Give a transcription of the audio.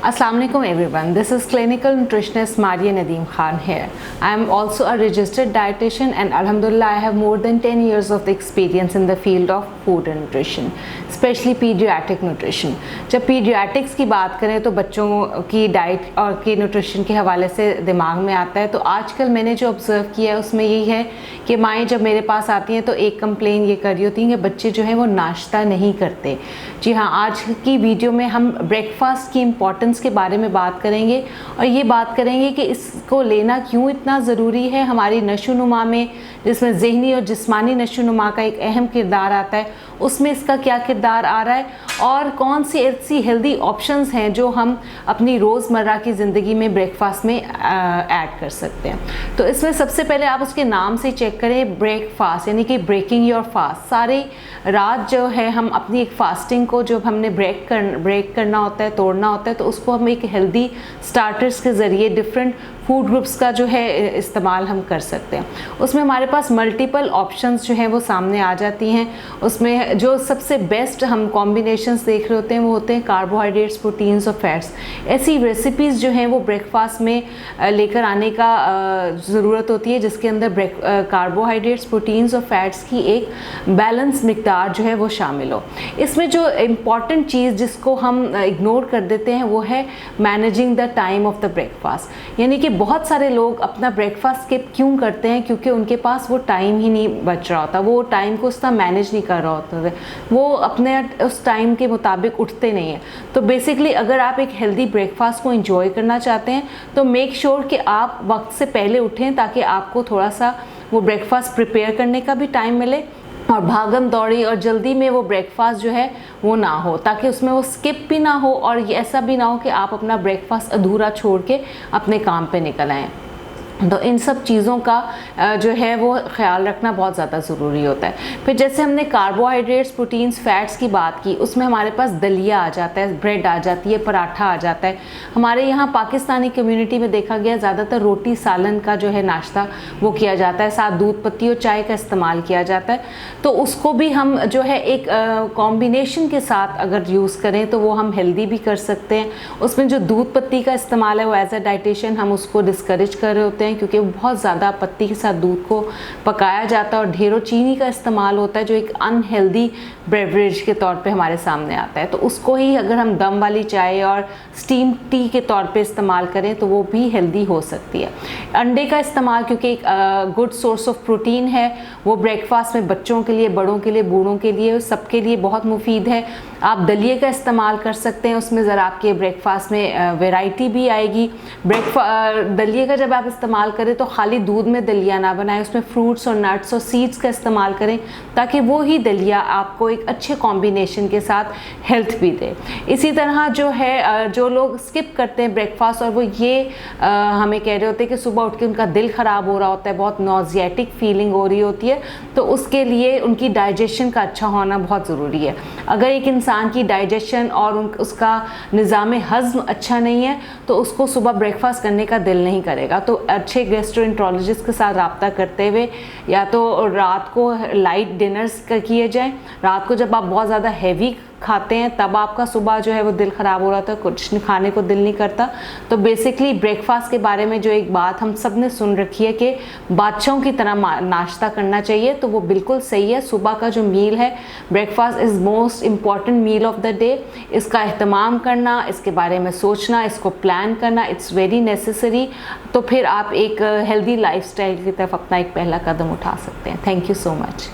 Assalamu alaikum everyone. This is clinical nutritionist Maria Nadeem Khan here. I am also a registered dietitian and alhamdulillah I have more than 10 years of experience in the field of food and nutrition, especially pediatric nutrition. जब pediatrics की बात करें तो बच्चों की diet और की nutrition के हवाले से दिमाग में आता है। तो आजकल मैंने जो ऑब्ज़र्व किया है उसमें यही है कि माएँ जब मेरे पास आती हैं तो एक कंप्लेन ये कर रही होती हैं कि बच्चे जो हैं वो नाश्ता नहीं करते। जी हाँ, आज की वीडियो में हम ब्रेकफास्ट की इम्पोर्टेंस के बारे में बात करेंगे और ये बात करेंगे कि इसको लेना क्यों इतना ज़रूरी है हमारी नशोनुमा में, जिसमें ज़हनी और जिस्मानी नशोनुमा का एक अहम किरदार आता है, उसमें इसका क्या किरदार आ रहा है और कौन सी ऐसी हेल्दी ऑप्शंस हैं जो हम अपनी रोज़मर्रा की ज़िंदगी में ब्रेकफास्ट में ऐड कर सकते हैं। तो इसमें सबसे पहले आप उसके नाम से चेक करें, ब्रेकफास्ट यानी कि ब्रेकिंग योर फास्ट। सारी रात जो है हम अपनी एक फास्टिंग को जब हमने ब्रेक करना होता है, तोड़ना होता है, तो उसको हम एक हेल्दी स्टार्टर्स के ज़रिए डिफरेंट फूड ग्रुप्स का जो है इस्तेमाल हम कर सकते हैं। उसमें हमारे पास मल्टीपल ऑप्शंस जो हैं वो सामने आ जाती हैं। उसमें जो सबसे बेस्ट हम कॉम्बिनेशंस देख रहे होते हैं वो होते हैं कार्बोहाइड्रेट्स, प्रोटीन्स और फैट्स। ऐसी रेसिपीज़ जो हैं वो ब्रेकफास्ट में लेकर आने का ज़रूरत होती है जिसके अंदर कार्बोहाइड्रेट्स, प्रोटीन्स और फैट्स की एक बैलेंस मिकदार जो है वो शामिल हो। इसमें जो इम्पॉर्टेंट चीज़ जिसको हम इग्नोर कर देते हैं वो है managing the time of the breakfast. यानी कि बहुत सारे लोग अपना ब्रेकफास्ट स्किप क्यों करते हैं? क्योंकि उनके पास वो टाइम ही नहीं बच रहा होता, वो टाइम को उसका मैनेज नहीं कर रहा होता, वो अपने उस टाइम के मुताबिक उठते नहीं हैं। तो बेसिकली अगर आप एक हेल्दी ब्रेकफास्ट को एंजॉय करना चाहते हैं तो मेक श्योर कि आप वक्त से पहले उठें ताकि आपको थोड़ा सा वो ब्रेकफास्ट प्रिपेयर करने का भी टाइम मिले और भागम दौड़ी और जल्दी में वो ब्रेकफास्ट जो है वो ना हो, ताकि उसमें वो स्किप भी ना हो और ये ऐसा भी ना हो कि आप अपना ब्रेकफास्ट अधूरा छोड़ के अपने काम पे निकल आएँ। तो इन सब चीज़ों का जो है वो ख्याल रखना बहुत ज़्यादा ज़रूरी होता है। फिर जैसे हमने कार्बोहाइड्रेट्स, प्रोटीन्स, फैट्स की बात की, उसमें हमारे पास दलिया आ जाता है, ब्रेड आ जाती है, पराठा आ जाता है। हमारे यहाँ पाकिस्तानी कम्युनिटी में देखा गया ज़्यादातर रोटी सालन का जो है नाश्ता वो किया जाता है, साथ दूध पत्ती और चाय का इस्तेमाल किया जाता है। तो उसको भी हम जो है एक कॉम्बिनेशन के साथ अगर यूज़ करें तो वो हम हेल्दी भी कर सकते हैं। उसमें जो दूध पत्ती का इस्तेमाल है वो एज अ डाइटिशियन हम उसको डिस्करेज कर रहे होते हैं क्योंकि बहुत ज़्यादा पत्ती के साथ दूध को पकाया जाता है और ढेरों चीनी का इस्तेमाल होता है जो एक अनहेल्दी बेवरेज के तौर पे हमारे सामने आता है। तो उसको ही अगर हम दम वाली चाय और स्टीम टी के तौर पे इस्तेमाल करें तो वो भी हेल्दी हो सकती है। अंडे का इस्तेमाल क्योंकि एक गुड सोर्स ऑफ प्रोटीन है, वो ब्रेकफास्ट में बच्चों के लिए, बड़ों के लिए, बूढ़ों के लिए, सबके लिए बहुत मुफीद है। आप दलिए का इस्तेमाल कर सकते हैं, उसमें ज़रा आपके ब्रेकफास्ट में वैरायटी भी आएगी। दलिए का जब आप इस्तेमाल करें तो खाली दूध में दलिया ना बनाएं, उसमें फ्रूट्स और नट्स और सीड्स का इस्तेमाल करें ताकि वो ही दलिया आपको एक अच्छे कॉम्बिनेशन के साथ हेल्थ भी दे। इसी तरह जो है जो लोग स्किप करते हैं ब्रेकफास्ट और वो ये हमें कह रहे होते हैं कि सुबह उठ के उनका दिल ख़राब हो रहा होता है, बहुत नॉजियाटिक फीलिंग हो रही होती है, तो उसके लिए उनकी डाइजेशन का अच्छा होना बहुत ज़रूरी है। अगर एक इंसान की डाइजेशन और उसका निज़ाम हज़्म अच्छा नहीं है तो उसको सुबह ब्रेकफास्ट करने का दिल नहीं करेगा। तो अच्छे गैस्ट्रोएंट्रोलॉजिस्ट के साथ रब्ता करते हुए या तो रात को लाइट डिनर्स किए जाएं। रात को जब आप बहुत ज़्यादा हैवी खाते हैं तब आपका सुबह जो है वो दिल ख़राब हो रहा था, कुछ खाने को दिल नहीं करता। तो बेसिकली ब्रेकफास्ट के बारे में जो एक बात हम सब ने सुन रखी है कि बादशाहों की तरह नाश्ता करना चाहिए, तो वो बिल्कुल सही है। सुबह का जो मील है, breakfast is most important meal of the day. इसका एहतमाम करना, इसके बारे में सोचना, इसको प्लान करना, इट्स वेरी नेसेसरी। तो फिर आप एक हेल्दी लाइफस्टाइल की तरफ अपना एक पहला कदम उठा सकते हैं। Thank you so much.